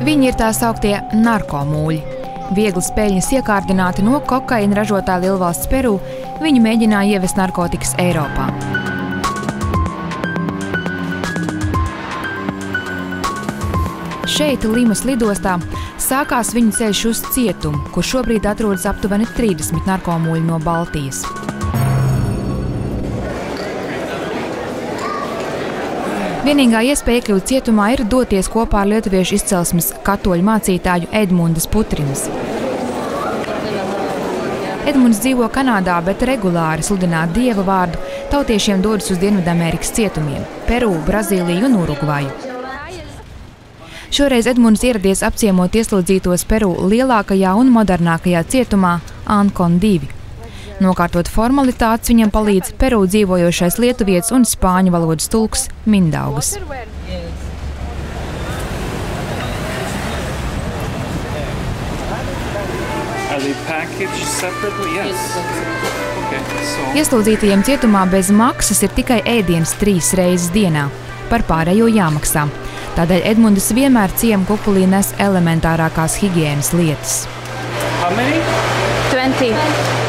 Viņi ir tā sauktie narkomūļi. Viegli peļņas iekārdināti no kokaīna ražotā lielvalsts Peru, viņi mēģināja ievest narkotikas Eiropā. Šeit, Limas lidostā, sākās viņu ceļš uz cietumu, kur šobrīd atrodas aptuveni 30 narkomūļi no Baltijas. Vienīgā iespēja iekļūt cietumā ir doties kopā ar lietuviešu izcelsmes katoļu mācītāju Edmundas Putrinas. Edmunds dzīvo Kanādā, bet regulāri sludināt Dieva vārdu tautiešiem dodas uz Dienvidamerikas cietumiem – Peru, Brazīliju un Urugvaju. Šoreiz Edmunds ieradies apciemot ieslodzītos Peru lielākajā un modernākajā cietumā Ancon 2. Nokārtot formalitātes viņam palīdz Peru dzīvojošais lietuvietis un spāņu valodas tulks Mindaugas. Ieslodzītajiem cietumā bez maksas ir tikai ēdiens 3 reizes dienā. Par pārējo jāmaksā. Tādēļ Edmunds vienmēr ciema kukulī nes elementārākās higienas lietas. 20.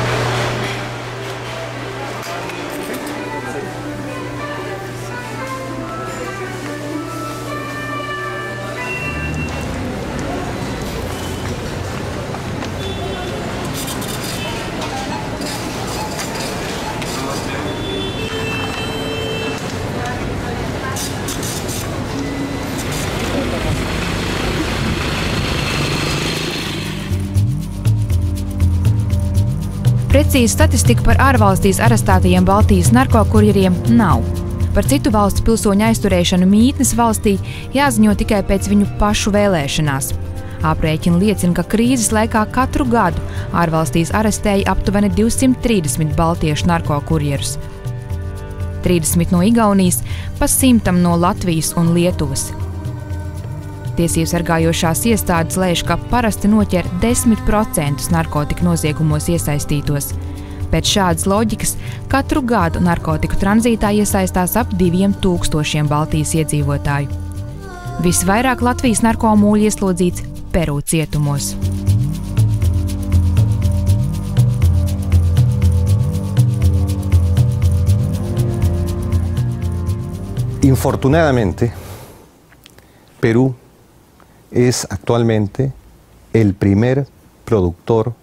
Precīza statistika par ārvalstīs arestētajiem Baltijas narkokurjeriem nav. Par citu valstu pilsoņu aizturēšanu mītnes valstī jāziņo tikai pēc viņu pašu vēlēšanās. Aprēķini liecina, ka krīzes laikā katru gadu ārvalstīs arestēja aptuveni 230 baltiešu narkokurjerus. 30 no Igaunijas, pa 100 no Latvijas un Lietuvas. Tiesību sargājošās iestādes lēš, ka parasti noķer 10% narkotiku noziegumos iesaistītos. Pēc šādas loģikas katru gadu narkotiku tranzītā iesaistās ap 2000 Baltijas iedzīvotāju. Visvairāk Latvijas narkomūļi ieslodzīts Peru cietumos. Infortunadamente, Perú es actualmente el primer productor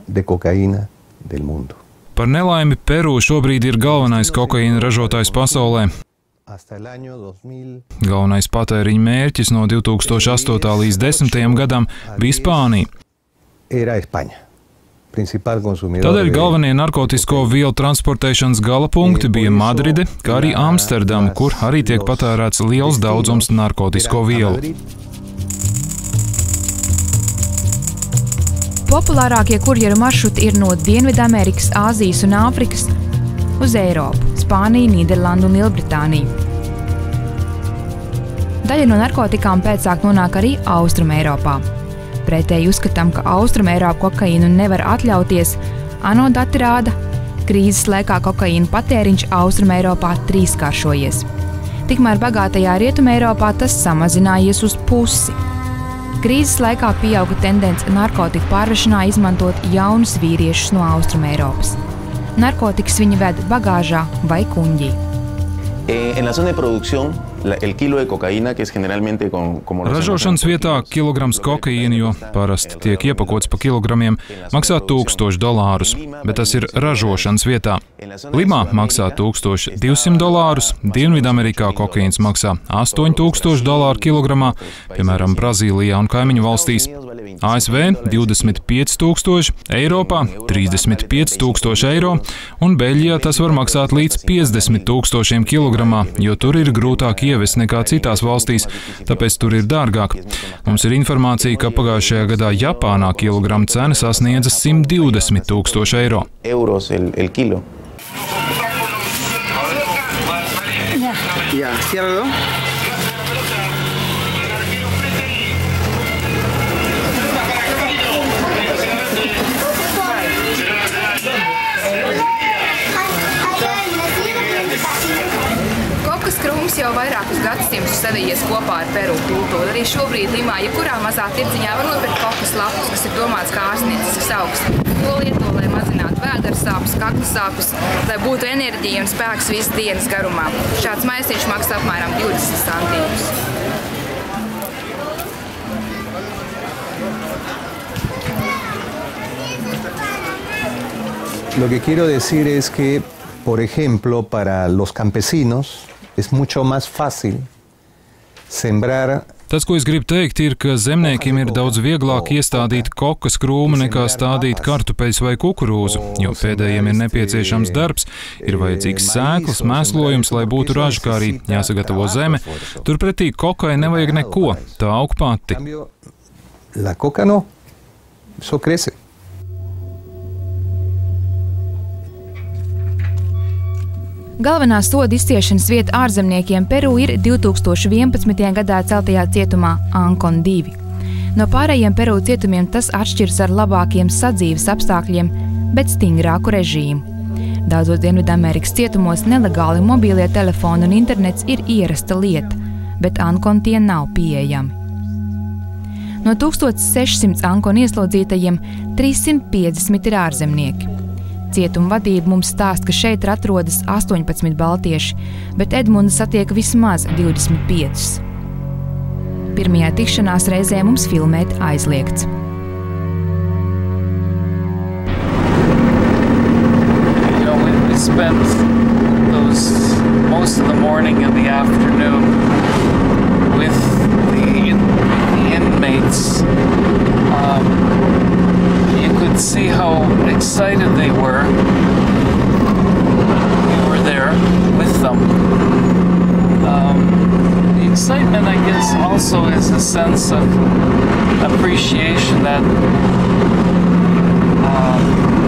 de cocaína del mundo. Par nelaimi Peru šobrīd ir galvenais kokaīna ražotājs pasaulē. Galvenais patēriņa mērķis no 2008. līdz 2010. gadam bija Spānija. Tādēļ galvenie narkotisko vielu transportēšanas gala punkti bija Madride, kā arī Amsterdama, kur arī tiek patērēts liels daudzums narkotisko vielu. Populārākie kurjeru maršruti ir no Dienvidamerikas, Āzijas un Āfrikas uz Eiropu, Spāniju, Nīderlandu un Lielbritāniju. Daļa no narkotikām pēcāk nonāk arī Austrumeiropā. Pretēji uzskatām, ka Austrumeiropa kokaīnu nevar atļauties, ANO dati rāda, krīzes laikā kokaīna patēriņš Austrumeiropā 3-karšojies. Tikmēr bagātajā Rietumeiropā tas samazinājies uz pusi. Krīzes laikā pieauga tendence narkotiku pārvešanā izmantot jaunus vīriešus no Austrumeiropas. Narkotikas viņi ved bagāžā vai kuņģī. Ražošanas vietā kilograms kokaīna, jo parasti tiek iepakots pa kilogramiem, maksā $1000, bet tas ir ražošanas vietā. Limā maksā $1200, Dienvidamerikā kokaīns maksā $8000 kilogramā, piemēram, Brazīlijā un kaimiņu valstīs. ASV 25,000, Eiropā 35,000 eiro, un Beļģijā tas var maksāt līdz 50,000 kilogramā, jo tur ir grūtāk ievest nekā citās valstīs, tāpēc tur ir dārgāk. Mums ir informācija, ka pagājušajā gadā Japānā kilograma cena sasniedza 120,000 eiro. Kokas krūms jau vairākus gadsimtus savijies kopā ar Peru kultūru. Arī šobrīd Limā, jebkurā mazā tirdziņā var nopirkt kokas lapus, kas ir domāts kā ārstniecisks augs. To lieto, lai mazinātu vēders sāpes, kakla sāpes, lai būtu enerģija un spēks visas dienas garumā. Šāds maisiņš maksā apmēram 20 centīmus. Lo que quiero decir es que, por ejemplo, para los campesinos es mucho más fácil sembrar. Tas, ko es gribu teikt, ir, ka zemniekiem ir daudz vieglāk iestādīt kokas krūmu nekā stādīt kartupeļus vai kukurūzu, jo pēdējiem ir nepieciešams darbs, ir vajadzīgs sēklas, mēslojums, lai būtu raža, kā arī jāsagatavo zeme. Turpretī kokai nevajag neko, tā aug pati. La coca no, eso crece. Galvenā soda izciešanas vieta ārzemniekiem Peru ir 2011. gadā celtajā cietumā Ancon 2. No pārējiem Peru cietumiem tas atšķiras ar labākiem sadzīves apstākļiem, bet stingrāku režīmu. Daudzos Dienvidamerikas cietumos nelegāli mobīlie telefoni un internets ir ierasta lieta, bet Ancon tie nav pieejami. No 1600 Ancon ieslodzītajiem 350 ir ārzemnieki. Cietuma vadība mums stāsta, ka šeit atrodas 18 baltieši, bet Edmunda satiek vismaz 25. Pirmajā tikšanās reizē mums filmēt aizliegts. We spent most of the morning and the afternoon with the inmates. You could see how excited they were. We were there with them. The excitement, I guess, also is a sense of appreciation that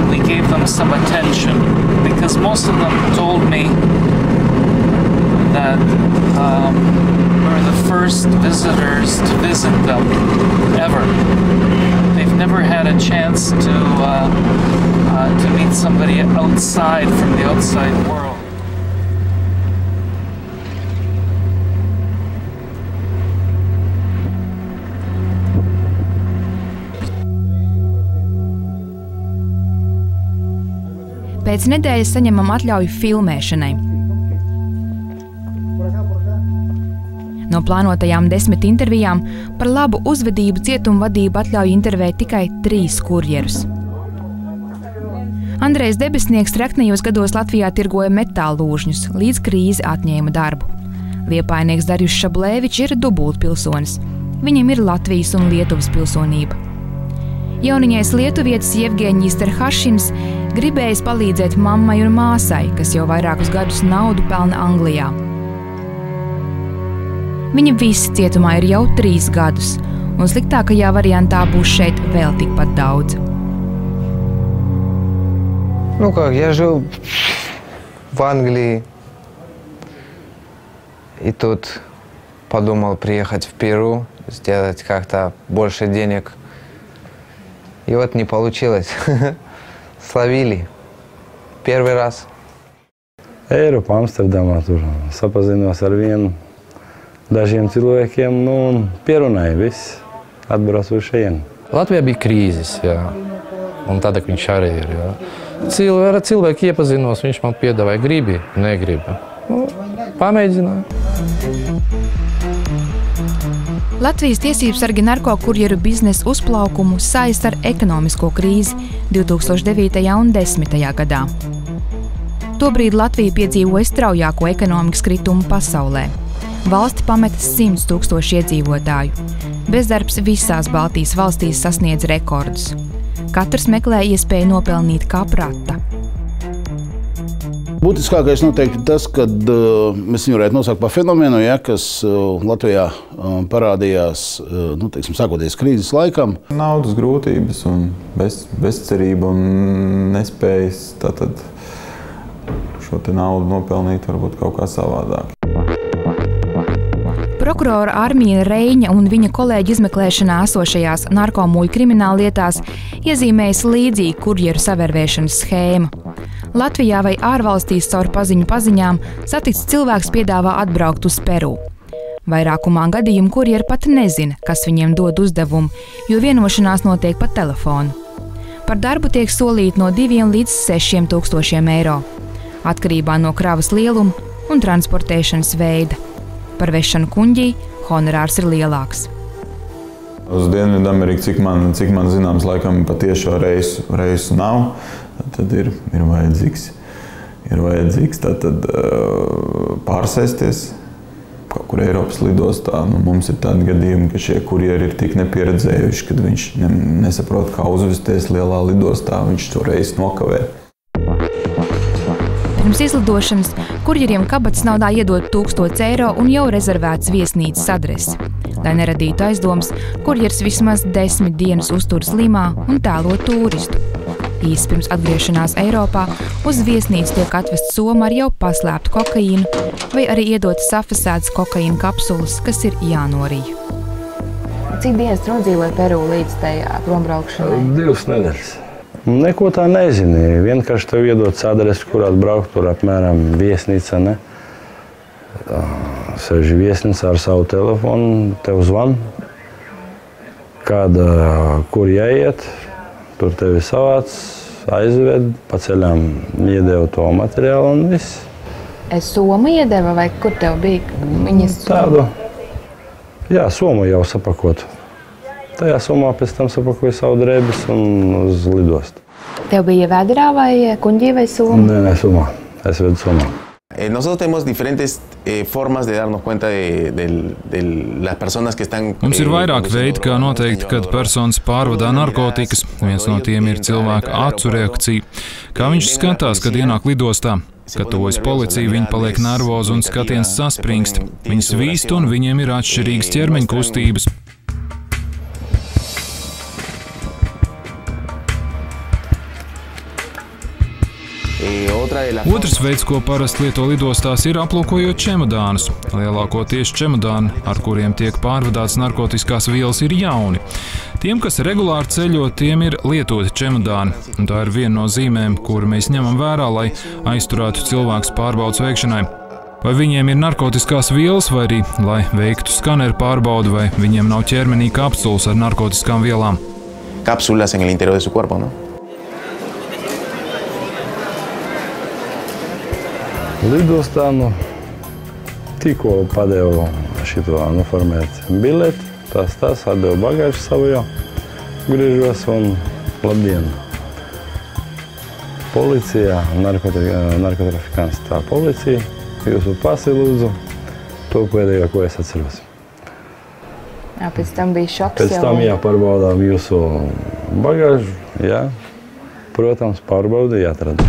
we gave them some attention, because most of them told me that we're the first visitors to visit them ever. They've never had a chance to meet somebody outside from the outside world. Pēc nedēļas saņemam atļauju filmēšanai. No plānotajām 10 intervijām par labu uzvedību cietuma vadība atļauj intervēt tikai 3 kurjerus. Andrejs Debesnieks treknajos gados Latvijā tirgoja metāla lūžņus, līdz krīze atņēma darbu. Liepainieks Darjus Šablēvičs ir dubultpilsonis. Viņam ir Latvijas un Lietuvas pilsonība. Jauniņais lietuvietis Jevgeņijs Terhašins gribējis palīdzēt mammai un māsai, kas jau vairākus gadus naudu pelna Anglijā. Viņa visi cietumā ir jau 3 gadus, un sliktākajā variantā būs šeit vēl tikpat daudz. Ну как, я жил в Англии, и тут подумал приехать в Перу, сделать как-то больше денег. И вот не получилось. Словили. Первый раз. Eiropā, Amsterdamā tur sapazinos ar dažiem cilvēkiem, un pierunāja viss, atbraucu uz šejieni. Latvijā bija krīzes, jā, un tad viņš arī ir. Jā. Cilvēki iepazinos, viņš man piedāvāja gribi, negribi. Pamēģināju. Latvijas tiesības sargi narkokurjeru biznesa uzplaukumu saista ar ekonomisko krīzi 2009. un 2010. gadā. Tobrīd Latvija piedzīvoja straujāko ekonomikas kritumu pasaulē. Valsti pameta 100 000 iedzīvotāju. Bezdarbs visās Baltijas valstīs sasniedz rekordus. Katrs meklē iespēju nopelnīt kā prata. Būtiskākais noteikti tas, ka mēs viņu varētu nosaukt par fenomenu, kas Latvijā parādījās, sākoties krīzes laikam. Naudas grūtības un bezcerība un nespējas tātad šo te naudu nopelnīt varbūt kaut kā savādāk. Prokurora Armīna Reiņa un viņa kolēģi izmeklēšanā esošajās narkomuļu krimināllietās iezīmējas līdzīga kurjeru savērvēšanas schēma. Latvijā vai ārvalstīs caur paziņām satikts cilvēks piedāvā atbraukt uz Peru. Vairākumā gadījumu kurjeri pat nezina, kas viņiem dod uzdevumu, jo vienošanās notiek pa telefonu. Par darbu tiek solīti no 2 līdz 6 000 eiro, atkarībā no kravas lieluma un transportēšanas veida. Par vešanu kuņģī honorārs ir lielāks. Uz Dienvidameriku, cik man zināms, laikam patiešo reisu nav. Tad ir vajadzīgs tātad pārsēsties kaut kur Eiropas lidostā. Mums ir tādi gadījumi, ka šie kurjeri ir tik nepieredzējuši, kad viņš nesaprot, kā uzvesties lielā lidostā, viņš to reizi nokavē. Pirms izlidošanas kurjeriem kabatas naudā iedod 1000 eiro un jau rezervēts viesnīcas adresi. Lai neradītu aizdomas, kurjers vismaz 10 dienas uzturas Limā un tēlo turistu. Īsi pirms atgriešanās Eiropā uz viesnīcu tiek atvest soma ar jau paslēptu kokaīnu vai arī iedot safasētas kokaīna kapsulas, kas ir jānorīja. Cik dienas nodzīvoja Peru līdz tai prombraukšanai? 2 nedēļas. Neko tā nezini. Vienkārši tev iedot adresi, kur atbraukt, tur apmēram viesnīca, ne? Seži viesnīca ar savu telefonu, tev zvan, kur jāiet. Tur tevi savāc, aizved, pa ceļām iedeva to materiālu un viss. Soma iedeva vai kur tev bija? Tādu. Jā, soma jau sapakotu. Tajā somā pēc tam sapakoja savu drēbes un uz lidostu. Tev bija vēderā vai kuņģī vai soma? Nē, somā. Es vedu somā. Nosotros tenemos diferentes formas de darnos cuenta de las personas que están. Mums ir vairāk veidi, kā noteikt, kad personas pārvadā narkotikas. Viens no tiem ir cilvēka acu reakcija. Kā viņš skatās, kad ienāk lidostā. Kad tuvojas policija, viņi paliek nervozi un skatiens saspringst. Viņi svīst un viņiem ir atšķirīgas ķermeņa kustības. Otrs veids, ko parasti lieto lidostās, ir aplūkojot čemodānus. Lielākoties čemodāni, ar kuriem tiek pārvadāts narkotiskās vielas, ir jauni. Tiem, kas regulāri ceļo, tiem ir lietoti čemodāni. Un tā ir viena no zīmēm, kuru mēs ņemam vērā, lai aizturētu cilvēkus pārbaudas veikšanai. Vai viņiem ir narkotiskās vielas, vai arī, lai veiktu skaneru pārbaudu, vai viņiem nav ķermenī kapsulas ar narkotiskām vielām. Kapsulas en el interior de su cuerpo, no? Lidostā tikko padeva šito noformēt bileti, tās atdeva bagāžu savu jau, griežos un labdien. Policijā, narkotrafikants tā policija, jūsu pasi lūdzu, to pēdējo, ko es atceros. Jā, pēc tam bija šoks jau? Pēc tam pārbaudām jūsu bagāžu, jā. Protams, pārbaudi jāatrada.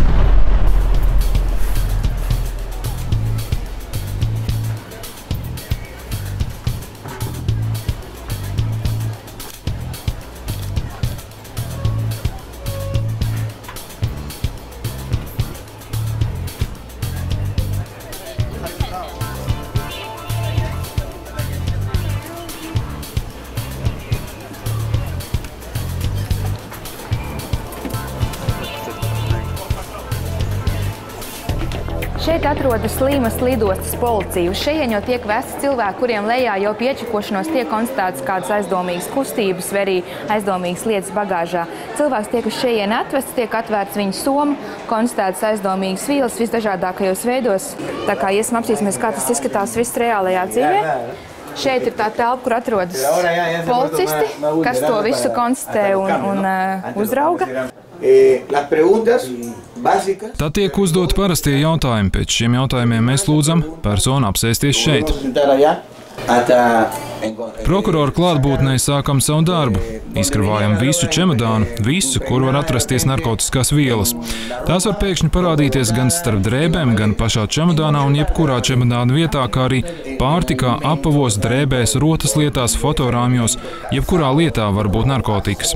Šeit atrodas Limas lidostas policija. Uz šejien jau tiek vesti cilvēki, kuriem lejā jau piečakošanos tiek konstatētas kādas aizdomīgas kustības vai arī aizdomīgas lietas bagāžā. cilvēks tiek uz šejien atvests, tiek atvērts viņa soma, konstatētas aizdomīgas vielas visdažādākajos veidos. Tā kā iesim apsīsimies, kā tas izskatās viss reālajā dzīvē. Šeit ir tā telpa, kur atrodas policisti, kas to visu konstatē un uzrauga. Tā tiek uzdot parastie jautājumi. Pēc šiem jautājumiem mēs lūdzam personu apsēsties šeit. Prokurora klātbūtnē sākam savu darbu. Izkravājam visu čemodānu, visu, kur var atrasties narkotiskās vielas. Tās var pēkšņi parādīties gan starp drēbēm, gan pašā čemodānā un jebkurā čemodāna vietā, kā arī pārtikā, apavos, drēbēs, rotas lietās, fotorāmjos. Jebkurā lietā var būt narkotikas.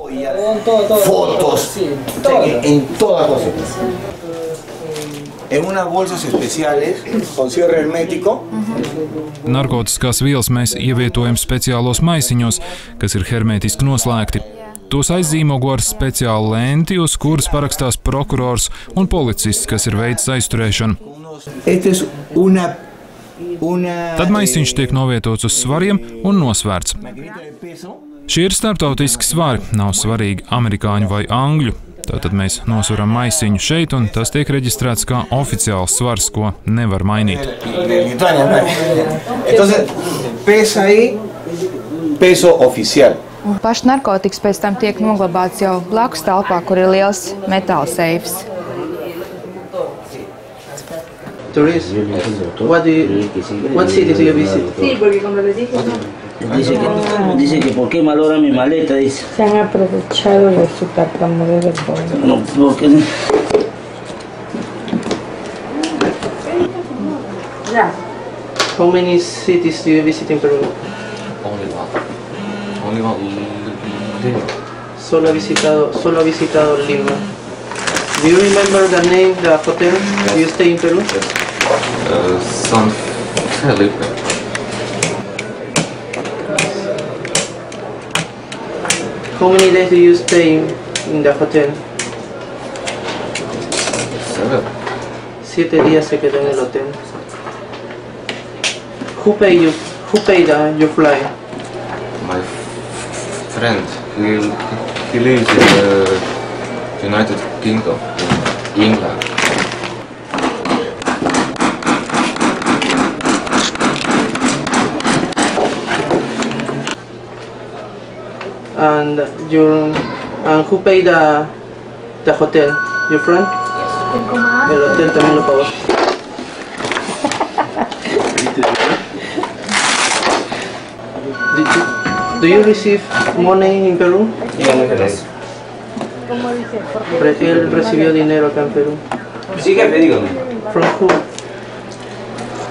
Narkotiskās vielas mēs ievietojam speciālos maisiņos, kas ir hermētiski noslēgti. Tos aizzīmogo ar speciālu lenti, uz kuras parakstās prokurors un policists, kas ir veicis aizturēšanu. Tad maisiņš tiek novietots uz svariem un nosvērts. Šie ir starptautiski svari, nav svarīgi amerikāņu vai angļu. Tātad mēs nosveram maisiņu šeit, un tas tiek reģistrēts kā oficiāls svars, ko nevar mainīt. Paši narkotikas pēc tam tiek noglabāts jau blakus telpā, kur ir liels metāla seifs. Tourist, what city do you visit? Sí, porque como les dije, dice que por qué malora mi maleta, dice. Se han aprovechado de su tartamudeo del pueblo. No, porque no. How many cities do you visit in Peru? Only one. Lima. Solo ha visitado Lima. Do you remember the name, the hotel you stay in Peru? Yes. San Felipe. How many days do you stay in the hotel? 7 días se quedó en el hotel. Who paid your flight? My friend. He lives in the United Kingdom, in England. And who paid the hotel? Your friend? Yes. El hotel también lo pagó. Do you receive money in Peru? Yes. Él recibió dinero acá en Perú. Sí, jefe, dígame. From who?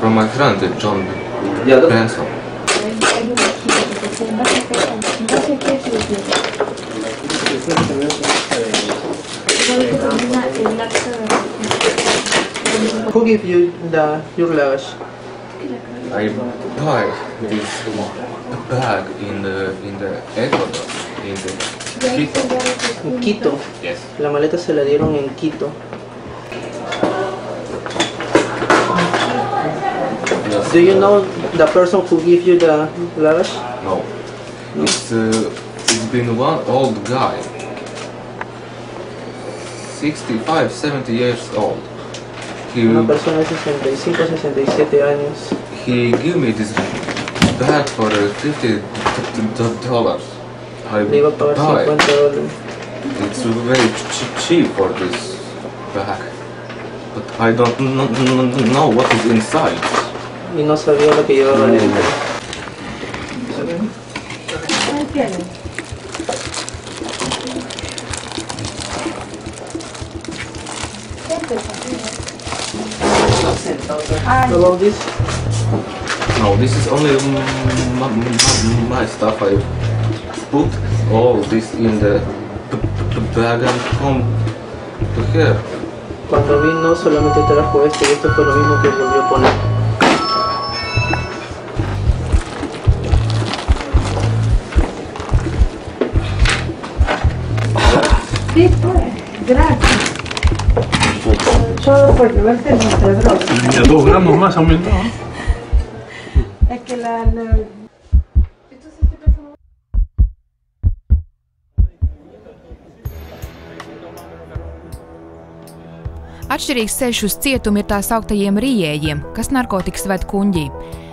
From my friend, John Benson. Who gave you your luggage? I buy this bag in the Ecuador, in Quito. ¿En Quito? Yes. La maleta se la dieron en Quito. Yes. Do you know the person who gave you the luggage? No. It's been one old guy, 65, 70 years old. Una persona de 65, 67 años. He gave me this bag for $50. Le iba a pagar $50. It's very cheap for this bag, but I don't know what is inside. Y no sabía lo que llevaba dentro. About this? No, this is only my stuff. I put all this in the bag and come to here. Cuando vino solamente trajo esto y esto fue lo mismo que volvió a poner. Sí, pues, gracias. Solo porque verte no te droga. Ya 2 gramos más aumentó. Es que la... Atšķirīgs ceļš uz cietumu ir tā sauktajiem rijējiem, kas narkotikas ved kuņģī.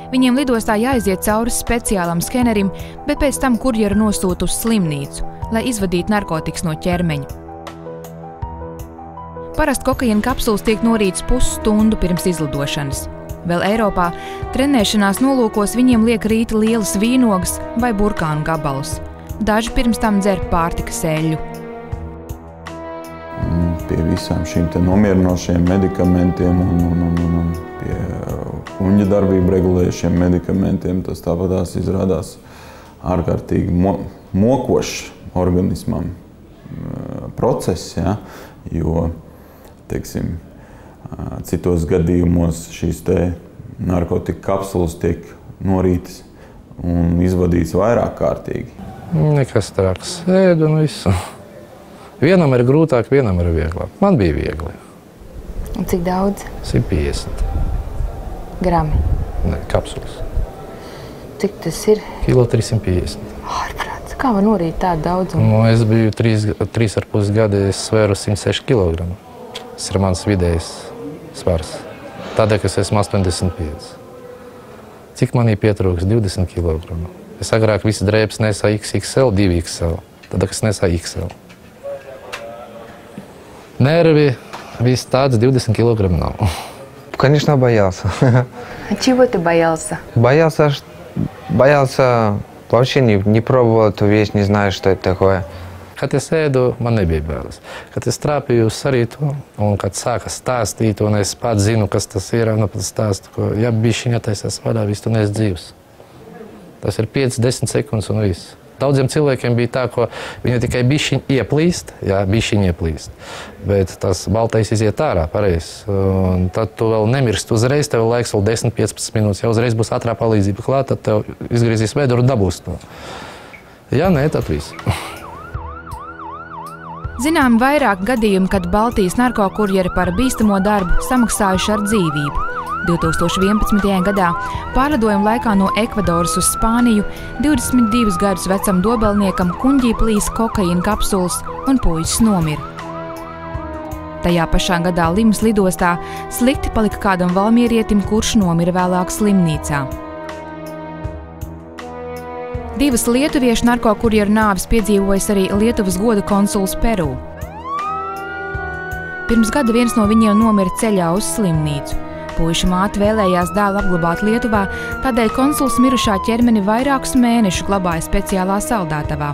Viņiem lidostā jāiziet cauri speciālam skenerim, bet pēc tam kurjeru nosūta uz slimnīcu, lai izvadītu narkotikas no ķermeņa. Parasti kokaīna kapsulas tiek norītas pusstundu pirms izlidošanas. Vēl Eiropā trenēšanās nolūkos viņiem liek rīt lielas vīnogas vai burkānu gabalus. Daži pirms tam dzer pārtikas eļļu. Pie visām šīm nomierinošiem medikamentiem un pie kuņģa darbību regulējušiem medikamentiem tas tāpatās izrādās ārkārtīgi mokošs organismam process, ja, jo, teiksim, citos gadījumos šīs narkotika kapsulas tiek norītas un izvadītas vairāk kārtīgi. Nekas traks, ēdu un visu. Vienam ir grūtāk, vienam ir vieglāk. Man bija viegli. Un cik daudz? 150. Grami? Ne, kapsulas. Cik tas ir? Kilo 350. Ārprāts. Kā var norīt tādu daudzumu? Es biju 3,5 gadi, es svēru 106 kg. Tas ir mans vidējais svars. Tādēļ, ka es esmu 85. Cik manī pietrūks? 20 kg. Es agrāk visas drēbes nesāju XXL, 2XL. Tad, kas nesāju XL. Нервы, весь tāds 20 килограмм nav. Конечно, боялся. А чего ты боялся? Боялся вообще не пробовал эту вещь, не знаю, что это такое. Kad es ēdu, man nebija bailes. Kad es trāpīju uz sarītu, un kad sāka stāstīt, un es pats zinu, kas tas ir, un pat stāstu, ka ja bišķiņa taisās vaļā, viss tu neesi dzīvs. Tas ir 5-10 sekundes un viss. Daudziem cilvēkiem bija tā, ka viņi tikai bišķiņ ieplīst, jā, bišķiņ ieplīst, bet tas baltais iziet ārā pareizi. Un tad tu vēl nemirst uzreiz, tev laiks vēl 10-15 minūtes, ja uzreiz būs ātrā palīdzība klāt, tad tev izgriezīs vēduru un dabūs to. Ja nē, tad viss. Zinām vairāk gadījumu, kad Baltijas narkokurjeri par bīstamo darbu samaksājuši ar dzīvību. 2011. gadā pārlidojuma laikā no Ekvadoras uz Spāniju 22 gadus vecam dobelniekam kuņģī plīs kokaīna kapsulas un puisis nomira. Tajā pašā gadā Limas lidostā slikti palika kādam valmierietim, kurš nomira vēlāk slimnīcā. Divas lietuviešu narkokurjeru nāves piedzīvojas arī Lietuvas goda konsuls Peru. Pirms gada viens no viņiem nomira ceļā uz slimnīcu. Puiša māte vēlējās dēlu apglabāt Lietuvā, tādēļ konsuls mirušā ķermeni vairākus mēnešus glabāja speciālā saldētavā.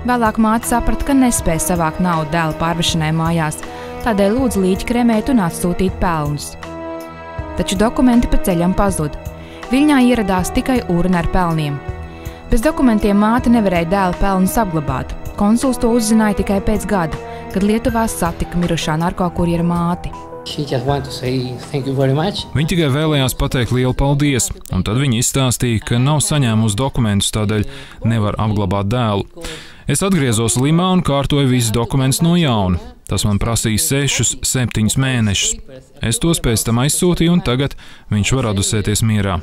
Vēlāk māte saprata, ka nespēja savākt naudu dēla pārvešanai mājās, tādēļ lūdza līķi kremēt un atsūtīt pelnus. Taču dokumenti pa ceļam pazuda. Viļņā ieradās tikai urna ar pelniem. Bez dokumentiem māte nevarēja dēla pelnus apglabāt. Konsuls to uzzināja tikai pēc gada, kad Lietuvā satika mirušā narkokurjera māti. Viņa tikai vēlējās pateikt lielu paldies, un tad viņa izstāstīja, ka nav saņēmusi dokumentus, tādēļ nevar apglabāt dēlu. Es atgriezos Limā un kārtoju visus dokumentus no jauna. Tas man prasīja 6-7 mēnešus. Es tos pēc tam aizsūtīju, un tagad viņš var adusēties mierā.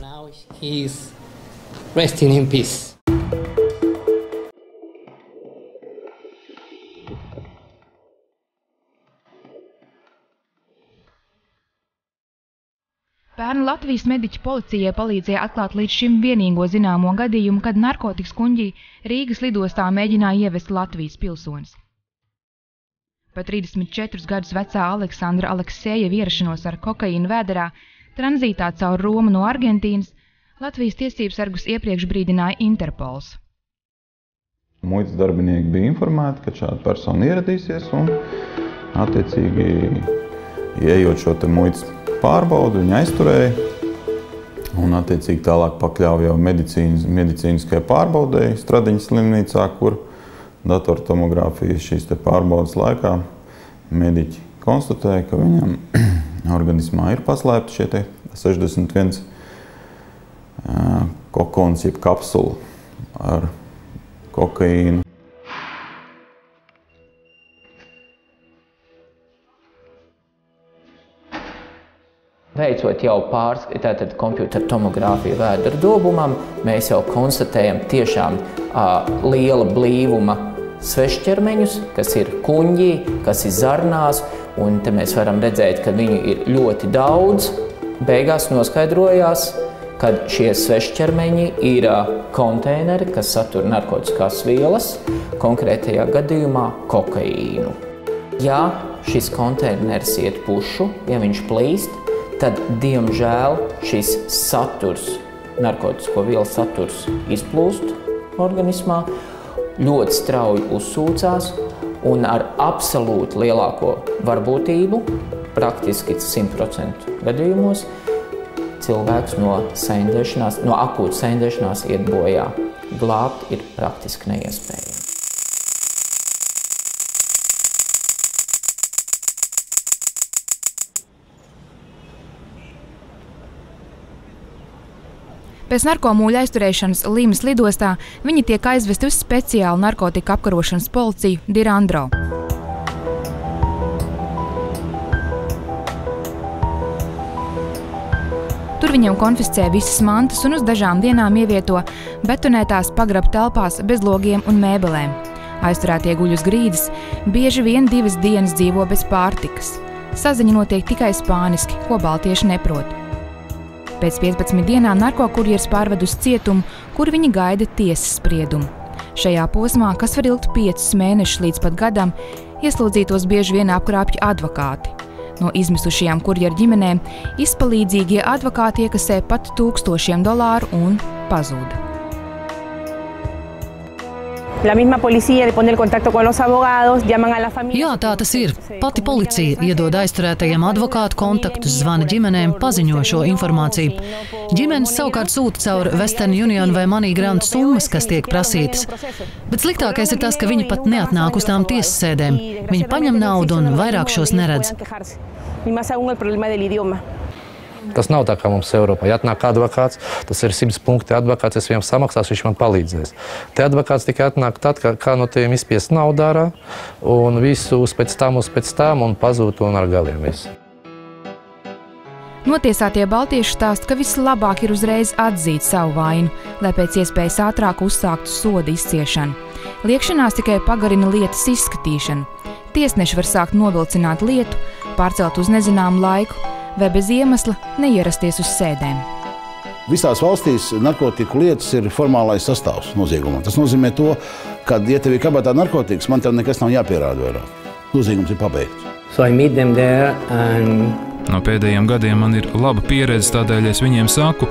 Pērn Latvijas mediķi policijai palīdzēja atklāt līdz šim vienīgo zināmo gadījumu, kad narkotikas kuņģī Rīgas lidostā mēģināja ievest Latvijas pilsonis. Pa 34 gadus vecā Aleksandra Aleksejeva ierašanos ar kokaīnu vēderā tranzītā caur Romu no Argentīnas Latvijas tiesības sargus iepriekš brīdināja Interpols. Muitas darbinieki bija informēti, ka šāda persona ieradīsies un attiecīgi ieejot šo te muitas pārbaudu, viņa aizturēja un attiecīgi tālāk pakļāva jau medicīniskai pārbaudēji Stradiņas slimnīcā, kur datortomogrāfijas šīs te pārbaudas laikā mediķi konstatēja, ka viņam organismā ir paslēpti šie te 61 kokons, jeb kapsula ar kokaīnu. Veicot jau tātad kompjutera tomogrāfiju vēdera dobumam, mēs jau konstatējam tiešām liela blīvuma svešķermeņus, kas ir kuņģī, kas ir zarnās, un te mēs varam redzēt, ka viņu ir ļoti daudz. Beigās noskaidrojās, ka šie svešķermeņi ir konteineri, kas satur narkotiskās vielas, konkrētajā gadījumā kokaīnu. Ja šis konteiners iet pušu, ja viņš plīst, tad, diemžēl, šis saturs, narkotisko vielu saturs izplūst organismā, ļoti strauji uzsūcās un ar absolūti lielāko varbūtību, praktiski 100% gadījumos, cilvēks no akūtas saindēšanās iet bojā. Glābt ir praktiski neiespējami. Pēc narkomūļa aizturēšanas Limas lidostā viņi tiek aizvesti uz speciālu narkotika apkarošanas policiju Dirandro. Tur viņam konfiscē visas mantas un uz dažām dienām ievieto betonētās pagraba telpās bez logiem un mēbelēm. Aizturētie guļ uz grīdas, bieži vien 2 dienas dzīvo bez pārtikas. Saziņa notiek tikai spāniski, ko baltieši neprot. Pēc 15 dienām narkokurjers pārved uz cietumu, kur viņi gaida tiesas spriedumu. Šajā posmā, kas var ilgt 5 mēnešus līdz pat gadam, ieslodzītos bieži vien apkrāpju advokāti. No izmisušajām kurjeru ģimenēm izpalīdzīgie advokāti iekasē pat $1000 un pazūda. La misma policía de poner contacto con los abogados, llaman a la familia. Jā, tā tas ir. Pati policija iedod aizturētajiem advokātu kontaktus, zvana ģimenēm, paziņo šo informāciju. Ģimenes savukārt sūta caur Western Union vai Money Grant summas, kas tiek prasītas. Bet sliktākais ir tas, ka viņi pat neatnāk uz tām tiesas sēdēm. Viņi paņem naudu un vairāk šos neredz. Tas nav tā kā mums Eiropā. Ja atnāk advokāts, tas ir 100 punkti advokāts, es viņam samaksāšu, viņš man palīdzēs. Te advokāts tikai atnāk tad, kā no tiem izspiest naudu ārā, un visu uz pēc tam, un pazūd un ar galiem visu. Notiesātie baltieši stāsta, ka vislabāk ir uzreiz atzīt savu vainu, lai pēc iespējas ātrāk uzsāktu soda izciešanu. Liekšanās tikai pagarina lietas izskatīšanu. Tiesneši var sākt novilcināt lietu, pārcelt uz nezināmu laiku, vai bez iemesla neierasties uz sēdēm. Visās valstīs narkotiku lietas ir formālais sastāvs noziegumā. Tas nozīmē to, ka, ja tev ir kabatā narkotikas, man tev nekas nav jāpierāda vairāk. Noziegums ir pabeigts. No pēdējiem gadiem man ir laba pieredze, tādēļ es viņiem saku,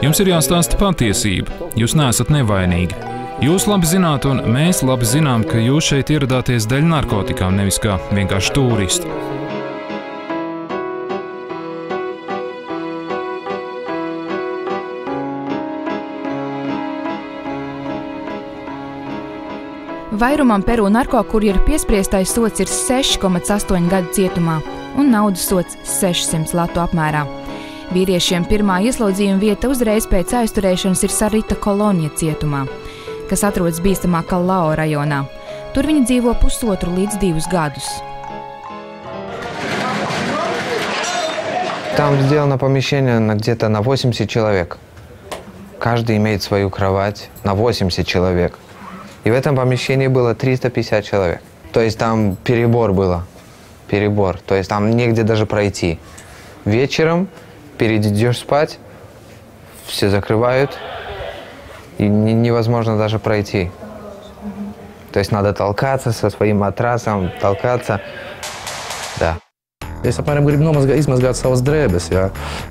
jums ir jāstāsta patiesība, jūs neesat nevainīgi. Jūs labi zināt, un mēs labi zinām, ka jūs šeit ieradāties dēļ narkotikām, nevis kā vienkārši turisti. Vairumam Peru narkokurjeru piespriestais sods ir 6,8 gadu cietumā un naudas sods 600 latu apmērā. Vīriešiem pirmā ieslodzījuma vieta uzreiz pēc aizturēšanas ir Sarita Kolonija cietumā, kas atrodas bīstamā Callao rajonā. Tur viņi dzīvo 1,5 līdz 2 gadus. Там сделано помещение где-то на 80 человек. Каждый имеет свою кровать на 80 человек. И в этом помещении было 350 человек. То есть там перебор было. Перебор. То есть там негде даже пройти. Вечером, перед идешь спать, все закрывают, и невозможно даже пройти. То есть надо толкаться со своим матрасом, толкаться. Да. Es apmēram gribu izmazgāt savas drēbes. Ja.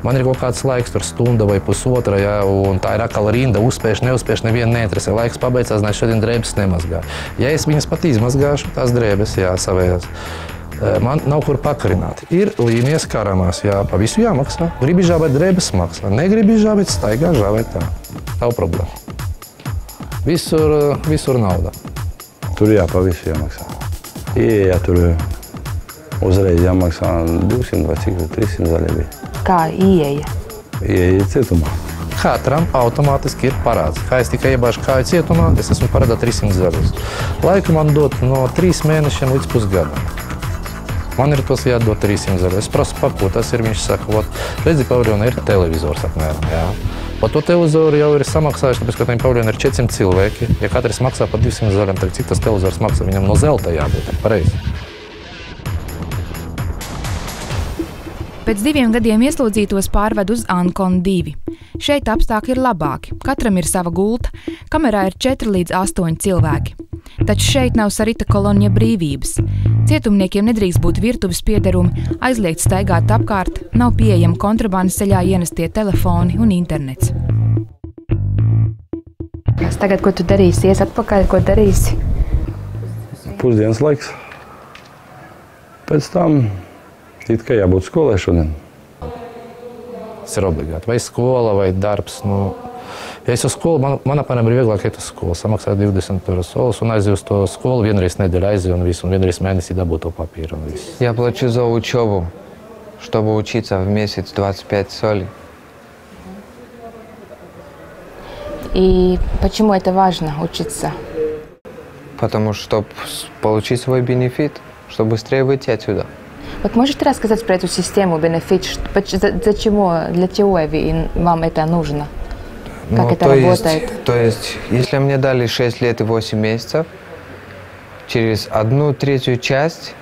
Man ir kaut kāds laiks, tur stunda vai pusotra, ja, un tā ir atkal rinda, uzspēš, nevienu neinteresē. Laiks pabeidzās, значит, šodien drēbes nemazgā. Ja es viņas pat izmazgāšu, tās drēbes, jā, savējās, man nav kur pakarināt. Ir līnijas karamās, jā, pa visu jāmaksā. Gribi žābēt drēbes maksā, negribi žābēt, staigā žābēt tā. Nav problēma. Visur nauda. Tur jā, pa visu jāmaksā. Ja tur uzreiz jāmaksā 200 vai cik, 300 zaļie bija. Kā ieeja? Ieeja cietumā. Katram automātiski ir parāds. Kā es tikai iebāžu kāju cietumā, es esmu parādā 300 zaļus. Laiku man dot no 3 mēnešiem līdz pusgadam. Man ir tos jādod 300 zaļus. Es prasu, par ko tas ir. Viņš saka, redzi, Pavrjona, ir televizors apmēram. Jā. Par to televizoru jau ir samaksājuši, tāpēc, ka tiem Pavļiem ir 400 cilvēki. Ja katrs maksā par 200 zaļiem, tad cik tas televizors maksā? Viņam no zelta jābūt, pareizi. Pēc 2 gadiem ieslodzītos pārved uz Ankon 2. Šeit apstākļi ir labāki. Katram ir sava gulta, kamerā ir 4 līdz 8 cilvēki. Taču šeit nav sarita kolonija brīvības. Cietumniekiem nedrīkst būt virtuves piederumi, aizliegt staigāt apkārt, nav pieejami kontrabandas ceļā ienestie telefoni un internets. Tagad, ko tu darīsi? Ies atpakaļ, ko darīsi? Pusdienas laiks. Pēc tam it kā jābūt skolai šodien. Tas ir obligāti. Vai skola, vai darbs. Ja es uz skolu, man apmēram ir vieglāk iet uz skolu. Samaksāt 20 soles un aiziet uz to skolu, vienreiz nedēļā aiziet un visu, un vienreiz mēnesī dabūt to papīru un visu. Я плачу за учебу, чтобы учиться в месяц 25 солей. И почему это важно учиться? Потому что, чтобы получить свой бенефит, чтобы быстрее выйти отсюда. Вот можете рассказать про эту систему бенефит? Для чего вам это нужно? Как это работает? То есть, если мне дали 6 лет и 8 месяцев, через 1/3 часть,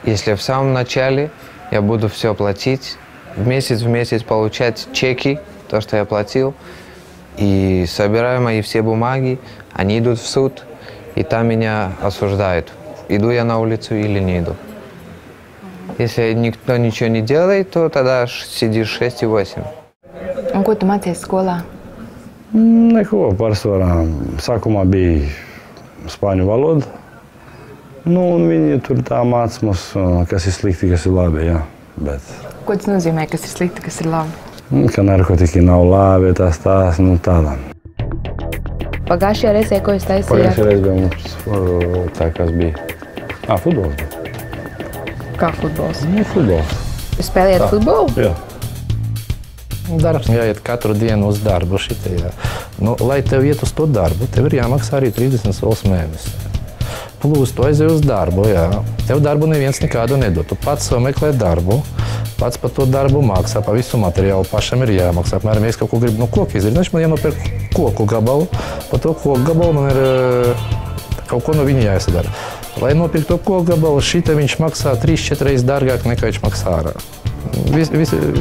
если в самом начале я буду все платить, в месяц получать чеки, то, что я платил, и собираю мои все бумаги, они идут в суд, и там меня осуждают. Иду я на улицу или не иду. Если никто ничего не делает, то тогда сидишь 6 и 8. Un ko tu mācies skolā? Neko, pārsvarā. Sākumā bija spāņu valoda. Un viņi tur tā māca mums, kas ir slikti, kas ir labi, jā. Bet... Ko tas nozīmē, kas ir slikti, kas ir labi? Ka narkotika nav labi, tās, tādā. Pagājušajā reizē, ko jūs taisījāt? Pagājušajā reizē bija mums tā, kas bija. Futbols bija. Kā futbols? Futbols. Jūs spēlējat futbolu? Jā. Darbs jāiet katru dienu uz darbu šitajā. Lai tev iet uz to darbu, tev ir jāmaksā arī 30 soles mēnesi. Plus, tu aizej uz darbu, jā. Tev darbu neviens nekādu nedod. Tu pats sev meklē darbu, pats par to darbu maksā, pa visu materiālu pašam ir jāmaksā. Apmēram, ja es kaut ko gribu no koka izdarīt, man jānopērk koku gabalu. Par to koku gabalu man ir kaut ko no viņa jāsadara. Lai nopirkt to koku gabalu, šita viņš maksā 3-4 reizes dārgāk nekā viņš maksā ārā.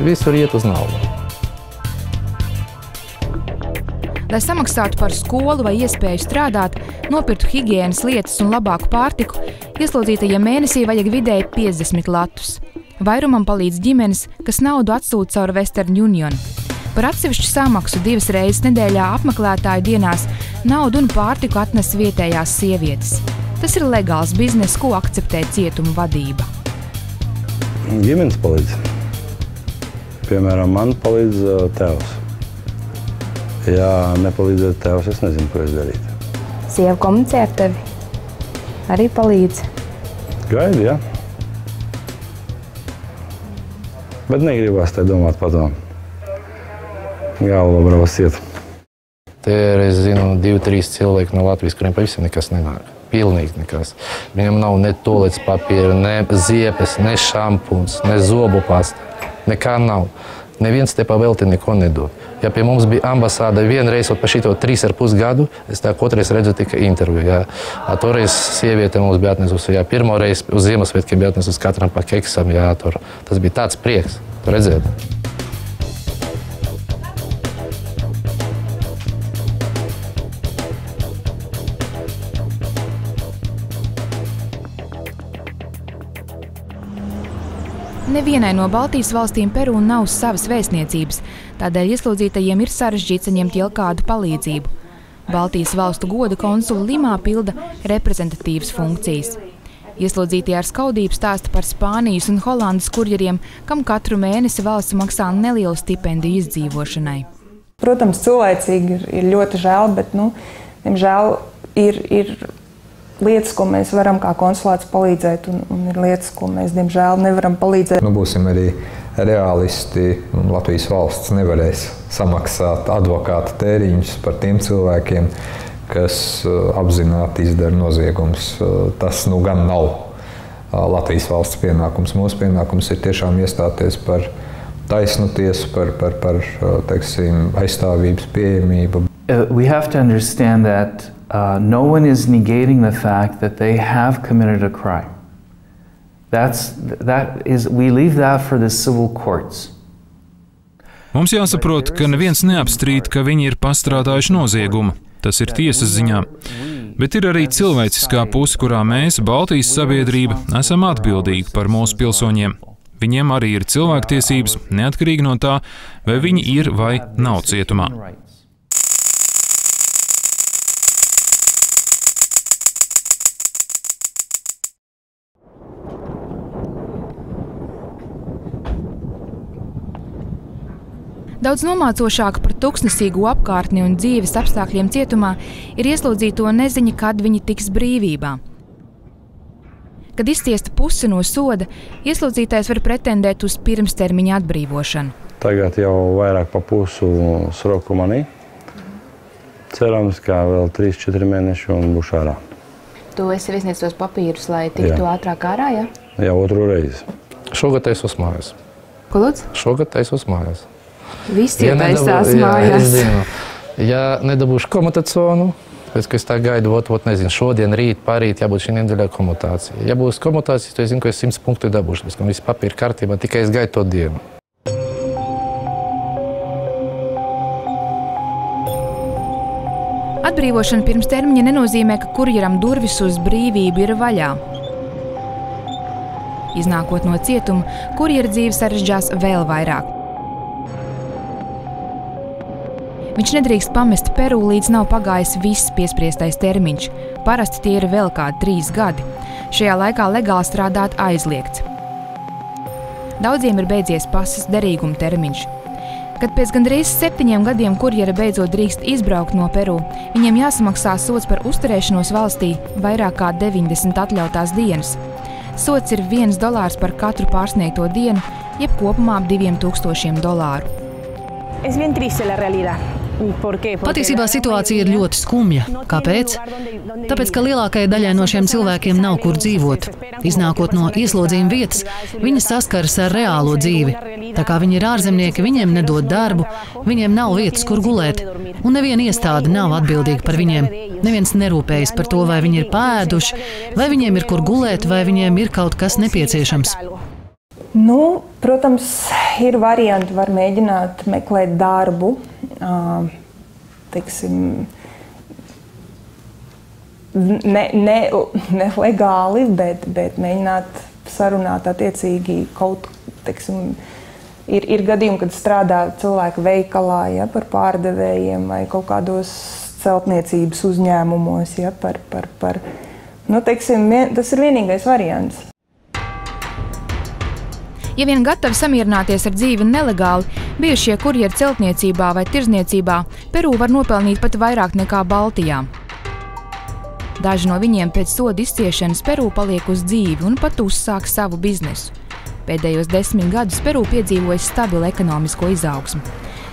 Visur iet uz naudu. Lai samaksātu par skolu vai iespēju strādāt, nopirktu higienas lietas un labāku pārtiku, ieslodzītajiem mēnesī vajag vidēji 50 latus. Vairumam palīdz ģimenes, kas naudu atsūta caur Western Union. Par atsevišķu samaksu 2 reizes nedēļā apmeklētāju dienās naudu un pārtiku atnes vietējās sievietes. Tas ir legāls bizness, ko akceptē cietuma vadība. Ģimenes palīdz. Piemēram, man palīdz tēvs. Ja nepalīdzētu tēvs, es nezinu, ko es darītu. Sieva komunicē ar tevi? Arī palīdz? Gaidi, jā. Bet negribās te domāt par to. Galva brauc iet. Te ir, es zinu, 2-3 cilvēki no Latvijas, kuriem pavisam nekas nenāk. Pilnīgi nekas. Viņam nav ne toalets papīra, ne ziepes, ne šampuns, ne zobu pasta. Nekā nav. Neviens te pa velti neko nedod. Ja pie mums bija ambasāda vienreiz pa šito 3,5 gadu, es tā kotreiz redzu tikai interviju. Toreiz sieviete mums bija atnesusi, pirmo reizi uz Ziemassvētkiem bija atnesusi katram pa keksam. Tas bija tāds prieks, redzēt. Nevienai no Baltijas valstīm Peru nav savas vēstniecības, tādēļ ieslodzītajiem ir sarežģīti saņemt jau kādu palīdzību. Baltijas valstu goda konsula Limā pilda reprezentatīvas funkcijas. Ieslodzītie ar skaudību stāsta par Spānijas un Holandas kurjeriem, kam katru mēnesi valsts maksā nelielu stipendiju izdzīvošanai. Protams, cilvēcīgi ir ļoti žēl, bet, diemžēl, ir lietas, ko mēs varam kā konsulāts palīdzēt, un ir lietas, ko mēs, diemžēl, nevaram palīdzēt. Būsim arī realisti, un Latvijas valsts nevarēs samaksāt advokāta tēriņus par tiem cilvēkiem, kas apzināti izdara noziegumus. Tas gan nav Latvijas valsts pienākums. Mūsu pienākums ir tiešām iestāties par taisnu tiesu, par teiksim, aizstāvības pieejamību. We have to understand that no one is negating the fact that they have committed a crime. We leave that for the civil courts. Mums jāsaprot, ka neviens neapstrīd, ka viņi ir pastrādājuši noziegumu. Tas ir tiesas ziņā. Bet ir arī cilvēciskā puse, kurā mēs, Baltijas sabiedrība, esam atbildīgi par mūsu pilsoņiem. Viņiem arī ir cilvēktiesības, neatkarīgi no tā, vai viņi ir vai nav cietumā. Daudz nomācošāk par tuksnesīgu apkārtni un dzīves apstākļiem cietumā ir ieslodzīto neziņa, kad viņi tiks brīvībā. Kad izciesta puse no soda, ieslodzītais var pretendēt uz pirmstermiņa atbrīvošanu. Tagad jau vairāk pa pusu sroku manī. Cerams, ka vēl 3-4 mēneši un būšu ārā. Tu esi iesniedzis tos papīrus, lai tiktu ātrāk ārā, ja? Jā, otru reizi. Šogad es uz mājās. Ko lūdzu? Šogad es uz mājās. Visi taisās mājās. Ja nedabūšu komutaciju, pēc ka es tā gaidu, nezinu, šodien, rīt, parīt, jābūt šī nedēļā komutācija. Ja būs komutācija, tad es zinu, ka es 100 punktu dabūšu, pēc ka visi papīri kārtībā, tikai es gaidu to dienu. Atbrīvošana pirms termiņa nenozīmē, ka kurjeram durvis uz brīvību ir vaļā. Iznākot no cietuma, kurjera dzīve sarežģās vēl vairāk. Viņš nedrīkst pamest Peru, līdz nav pagājis viss piespriestais termiņš. Parasti tie ir vēl kādi 3 gadi. Šajā laikā legāli strādāt aizliegts. Daudziem ir beidzies pasas derīguma termiņš. Kad pēc gandrīz 7 gadiem kurjera beidzot drīkst izbraukt no Peru, viņiem jāsamaksā sods par uzturēšanos valstī vairāk kā 90 atļautās dienas. Sods ir $1 par katru pārsniegto dienu, jeb kopumā $2000. Es bien triste la realidad. Patiesībā situācija ir ļoti skumja. Kāpēc? Tāpēc, ka lielākajai daļai no šiem cilvēkiem nav kur dzīvot. Iznākot no ieslodzījuma vietas, viņi saskaras ar reālo dzīvi. Tā kā viņi ir ārzemnieki, viņiem nedod darbu, viņiem nav vietas, kur gulēt. Un neviena iestāde nav atbildīga par viņiem. Neviens nerūpējas par to, vai viņi ir pēduši, vai viņiem ir kur gulēt, vai viņiem ir kaut kas nepieciešams. Protams, ir varianti, var mēģināt meklēt darbu, teiksim, ne legāli, bet mēģināt sarunāt attiecīgi kaut, teiksim, ir gadījumi, kad strādā cilvēki veikalā, ja, par pārdevējiem vai kaut kādos celtniecības uzņēmumos, ja, teiksim, tas ir vienīgais variants. Ja vien gatavi samierināties ar dzīvi nelegāli, bijušie kurjeri celtniecībā vai tirzniecībā Peru var nopelnīt pat vairāk nekā Baltijā. Daži no viņiem pēc soda izciešanas Peru paliek uz dzīvi un pat uzsāk savu biznesu. Pēdējos 10 gadus Peru piedzīvojas stabilu ekonomisko izaugsmu.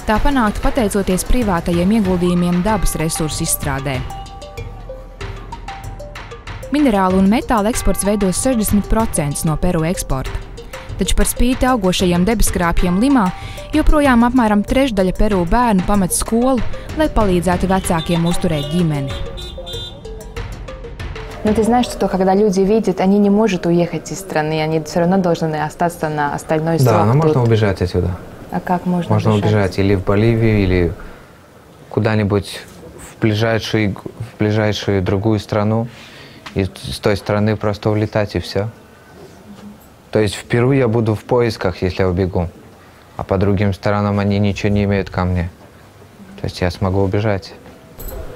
Tā panākta pateicoties privātajiem ieguldījumiem dabas resursu izstrādē. Minerālu un metāla eksports veido 60% no Peru eksporta. Taču par spīti augošajiem debeskrāpjiem Limā joprojām apmēram 1/3 Peru bērnu pamet skolu, lai palīdzētu vecākiem uzturēt ģimeni. Но ты знаешь, что когда люди видят, они не могут уехать из страны, они все равно должны остаться на остальной срок. Да, но можно убежать отсюда. А как можно убежать? Можно убежать или в Боливию, или куда-нибудь в ближайшую другую страну, и с той стороны просто улетать, и все. То есть в Перу я буду в поисках, если я убегу, а по другим сторонам они ничего не имеют ко мне. То есть я смогу убежать.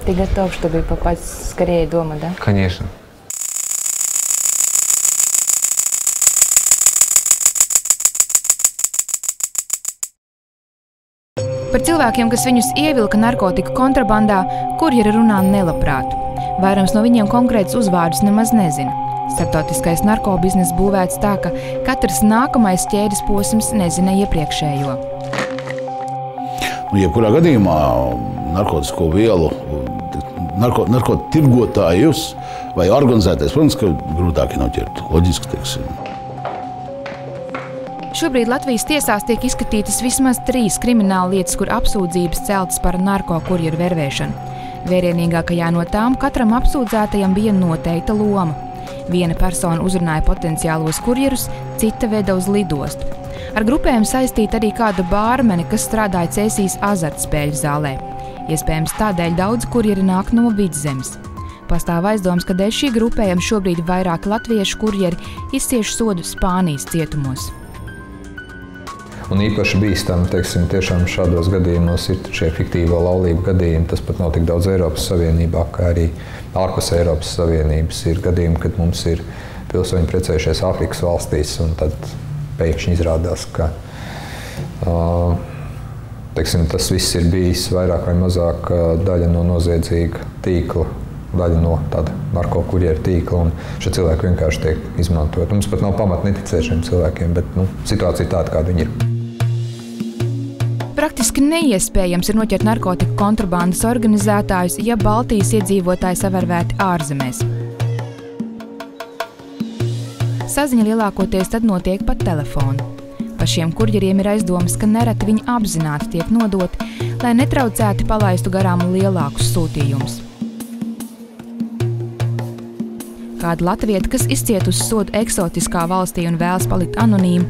Ты готов, чтобы попасть скорее дома, да? Конечно. Par cilvēkiem, kas viņus ievilka narkotiku kontrabandā, kurjeri runā nelabprāt. Vairums no viņiem konkrētus uzvārdus nemaz nezina. Starptautiskais narkobizness būvēts tā, ka katrs nākamais ķēdes posms nezina iepriekšējo. Jebkurā gadījumā narkotisko vielu, narkotiku tirgotājus vai organizētais, protams, ka grūtāk ir noķert, loģiski, teiksim. Šobrīd Latvijas tiesās tiek izskatītas vismaz 3 krimināla lietas, kur apsūdzības celtas par narkokurjeru vervēšanu. Vērienīgākajā no tām katram apsūdzētajam bija noteikta loma. Viena persona uzrunāja potenciālos kurjerus, cita veda uz lidostu. Ar grupēm saistīta arī kāda bārmene, kas strādāja Cēsīs azartspēļu zālē. Iespējams, tādēļ daudz kurjeri nāk no Vidzemes. Pastāv aizdoms, ka dēļ šī grupējuma šobrīd vairāk latviešu kurjeri izcieš sodu Spānijas cietumos. Un īpaši bīstami, teiksim, tiešām šādos gadījumos ir šie fiktīvo laulību gadījumi. Tas pat nav tik daudz Eiropas Savienībā, kā arī ārpus Eiropas Savienības. Ir gadījumi, kad mums ir pilsoņi precējušies Āfrikas valstīs, un tad pēkšņi izrādās, ka teiksim, tas viss ir bijis vairāk vai mazāk daļa no noziedzīga tīkla, daļa no tāda narkokurjeru tīkla, un šie cilvēki vienkārši tiek izmantot. Mums pat nav pamata neticēt šiem cilvēkiem, bet situācija ir tāda, kāda viņi ir. Praktiski neiespējams ir noķert narkotiku kontrabandas organizētājus, ja Baltijas iedzīvotāji savērvēti ārzemēs. Saziņa lielākoties tad notiek pa telefonu. Par šiem kurjeriem ir aizdomas, ka nereti viņi apzināti tiek nodoti, lai netraucēti palaistu garām lielākus sūtījumus. Kāda latvieta, kas izcietusi sodu eksotiskā valstī un vēlas palikt anonīmu,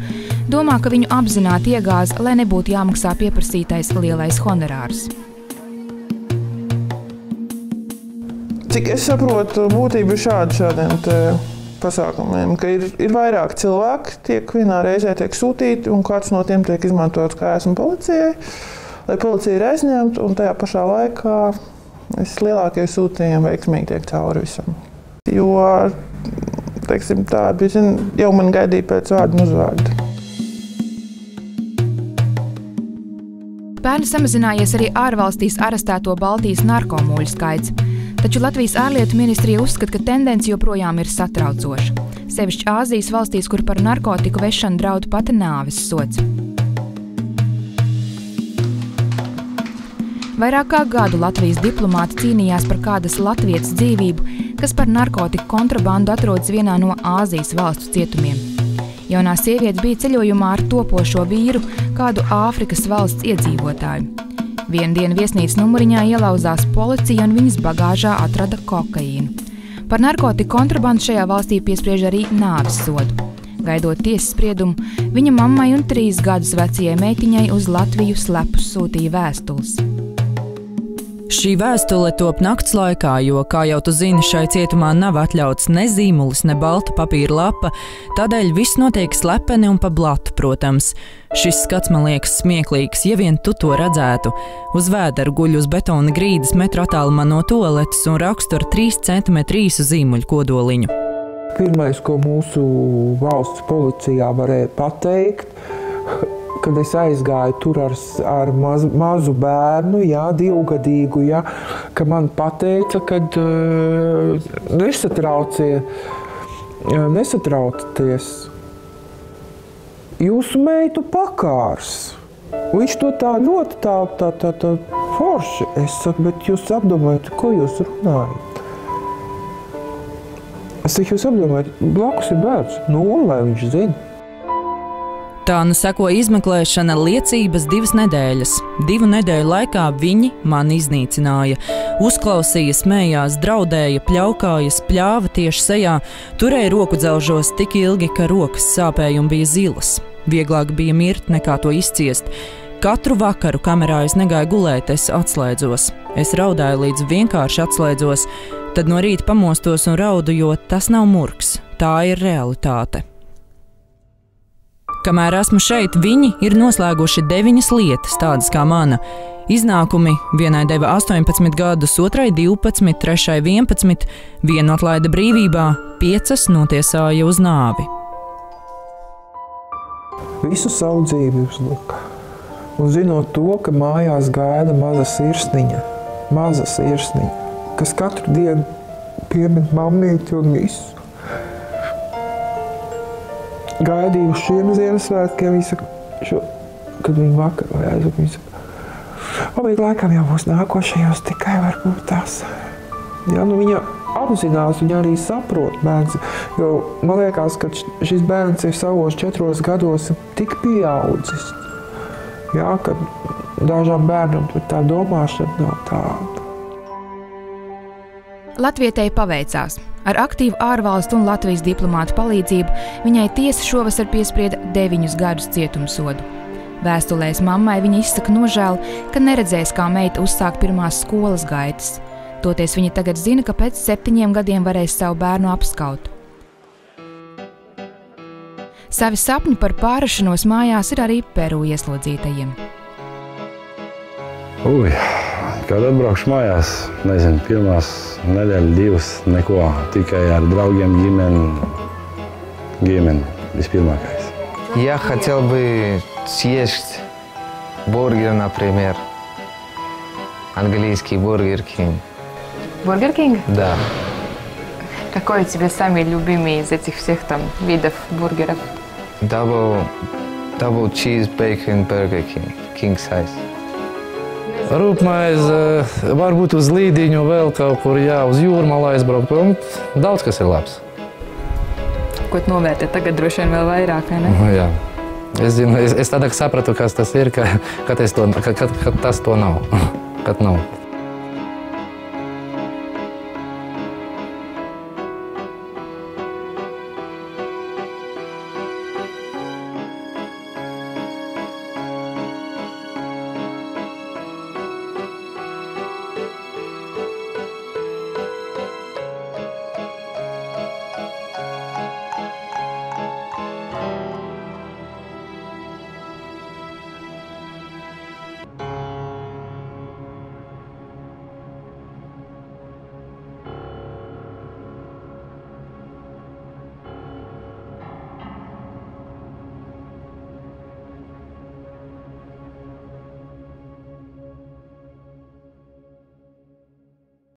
domā, ka viņu apzināti iegāza, lai nebūtu jāmaksā pieprasītais lielais honorārs. Cik es saprotu, būtība ir šādiem pasākumiem, ka ir vairāk cilvēki, vienā reizē tiek sūtīti, un kāds no tiem tiek izmantots kā esmu policijai, lai policija ir aizņemta, un tajā pašā laikā lielākie sūtījumi veiksmīgi tiek cauri visam. Jo, teiksim, tā bija, jau man gaidīja pēc vārdu un uzvārdu. Pērn samazinājies arī ārvalstīs arestēto Baltijas narkomūļu skaits, taču Latvijas ārlietu ministrija uzskata, ka tendence joprojām ir satraucoša. Sevišķi Āzijas valstīs, kur par narkotiku vešanu draud pat nāves sods. Vairāk kā gadu Latvijas diplomāti cīnījās par kādas latvietes dzīvību, kas par narkotiku kontrabandu atrodas vienā no Āzijas valstu cietumiem. Jaunā sieviete bija ceļojumā ar topošo vīru, kādu Āfrikas valsts iedzīvotāju. Vienu dienu viesnīcas numuriņā ielauzās policija un viņas bagāžā atrada kokaīnu. Par narkotiku kontrabandu šajā valstī piespriež arī nāves sodu. Gaidot tiesas spriedumu, viņa mammai un 3 gadus vecajai meitiņai uz Latviju slepus sūtīja vēstules. Šī vēstule top nakts laikā, jo, kā jau tu zini, šai cietumā nav atļauts ne zīmulis, ne balta papīra lapa, tādēļ viss notiek slepeni un pa blatu, protams. Šis skats man liekas smieklīgs, ja vien tu to redzētu. Uz vēdera guļ uz betona grīdas metru attālumā no toaletes un rakstu ar 3 cm īsu zīmuļu kodoliņu. Pirmais, ko mūsu valsts policijā varēja pateikt, kad es aizgāju tur ar mazu bērnu, 2-gadīgu, ka man pateica, ka nesatraucieties, jūsu meitu pakārs. Viņš to tā ļoti tā forši. Es saku, bet jūs apdomājat, ko jūs runājat? Es saku, jūs apdomājat, blakus ir bērns, lai viņš zina. Tā nu seko izmeklēšana, liecības 2 nedēļas. 2 nedēļu laikā viņi mani iznīcināja. Uzklausīja, smējās, draudēja, pļaukāja, spļāva tieši sejā, turēja roku dzelžos tik ilgi, ka rokas sāpēja un bija zilas. Vieglāk bija mirt nekā to izciest. Katru vakaru kamerā es negāju gulēt, es atslēdzos. Es raudāju līdz vienkārši atslēdzos, tad no rīta pamostos un raudu, jo tas nav murgs, tā ir realitāte. Kamēr esmu šeit, viņi ir noslēguši 9 lietas, tādas kā mana. Iznākumi vienai deva 18 gadus, otrai 12, trešai 11, vienu atlaida brīvībā, 5 notiesāja uz nāvi. Visu savu dzīvi uzlika. Un zinot to, ka mājās gaida maza sirsniņa, kas katru dienu piemin mammīti un visu. Gaidīju uz šiem Ziemassvētkiem, kad viņi vakarojās. Labi, laikam jau būs nākošajos, tikai varbūt tās Ja, nu viņa apzinās, viņa arī saprot bērns, jo man liekas, ka šis bērns ir savos 4 gados tik pieaudzis, ja, ka dažām bērnam tā domāšana nav tāda. Latvietei paveicās. Ar aktīvu ārvalstu un Latvijas diplomātu palīdzību viņai tiesa šovasar piesprieda 9 gadus cietumsodu. Vēstulēs mammai viņa izsaka nožēlu, ka neredzēs, kā meita uzsāk pirmās skolas gaitas. Toties viņa tagad zina, ka pēc 7 gadiem varēs savu bērnu apskaut. Savi sapņi par pārrašanos mājās ir arī Peru ieslodzītajiem. Kad atbraukšu mājās, nezinu, pirmās nedēļas, 2, neko, tikai ar draugiem, ģimeni vispirmākais. Я хотел бы съесть бургер, например, английский Burger King. Burger King? Да. Какой у тебя самый любимый из этих всех там видов бургеров? Double cheese bacon Burger King, king size. Rūpmaize, varbūt uz Līdiņu vēl kaut kur, jā, uz Jūrmalu aizbraukt, un daudz kas ir labs. Ko tu novērtē tagad droši vien vēl vairāk, vai ne? Jā. Es zinu, es tādā sapratu, kas tas ir, ka tas to nav, kad nav.